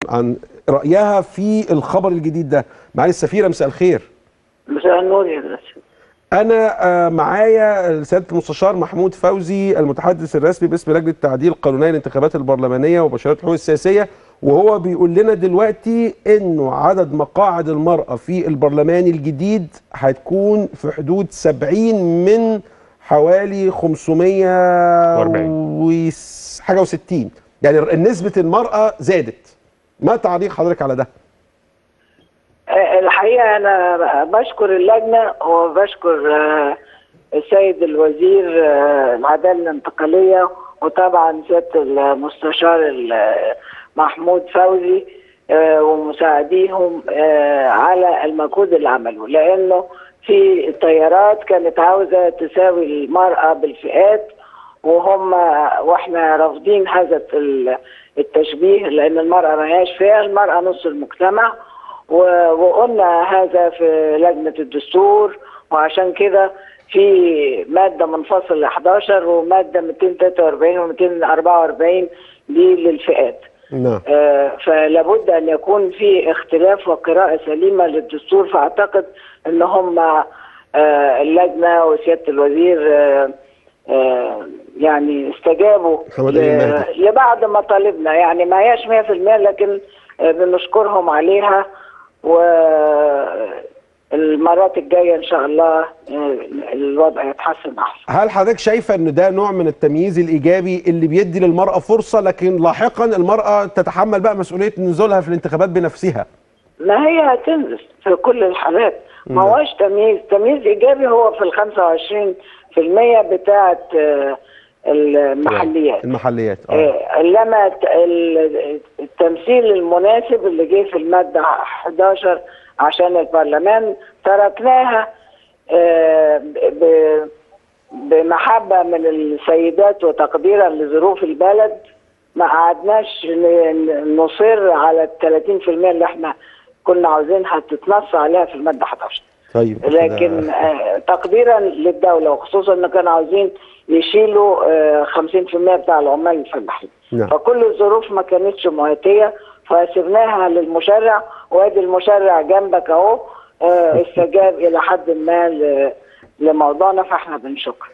عن رأيها في الخبر الجديد ده. معالي السفيرة مساء الخير. مساء النور يا باشا. أنا معايا سيادة المستشار محمود فوزي المتحدث الرسمي باسم لجنة تعديل قانونية الانتخابات البرلمانية وبشريات الحقوق السياسية، وهو بيقول لنا دلوقتي إنه عدد مقاعد المرأة في البرلمان الجديد هتكون في حدود 70 من حوالي 500 حاجة و60، يعني نسبة المرأة زادت. ما تعليق حضرتك على ده؟ الحقيقة أنا بشكر اللجنة وبشكر السيد الوزير العدالة الانتقالية، وطبعا سيادة المستشار محمود فوزي ومساعديهم على المجهود اللي عملوه، لأنه في تيارات كانت عاوزة تساوي المرأة بالفئات، واحنا رافضين هذا التشبيه، لأن المرأة ما هياش فئة، المرأة نص المجتمع، وقلنا هذا في لجنة الدستور. وعشان كده في مادة منفصلة 11 ومادة 243 و 244 دي للفئات. نعم. فلابد أن يكون في اختلاف وقراءة سليمة للدستور، فأعتقد أن هم اللجنة وسيادة الوزير يعني استجابوا لبعض مطالبنا، يعني ما هياش 100%، لكن بنشكرهم عليها، والمرات الجايه ان شاء الله الوضع يتحسن احسن. هل حضرتك شايفه ان ده نوع من التمييز الايجابي اللي بيدي للمراه فرصه، لكن لاحقا المراه تتحمل بقى مسؤوليه نزولها في الانتخابات بنفسها؟ ما هي هتنزل في كل الحالات، ما هوش تمييز ايجابي، هو في ال 25% بتاعه المحليات. انما التمثيل المناسب اللي جه في الماده 11 عشان البرلمان تركناها بمحبه من السيدات وتقديرا لظروف البلد، ما قعدناش نصر على ال 30% اللي احنا كنا عاوزينها تتنص عليها في الماده 11. طيب، لكن تقديرا للدوله، وخصوصا ان كانوا عاوزين يشيلوا 50% بتاع العمال الفلاحين. نعم. فكل الظروف ما كانتش مواتيه، فسيبناها للمشرع، وادي المشرع جنبك اهو استجاب الى حد ما لموضوعنا، فاحنا بنشكر.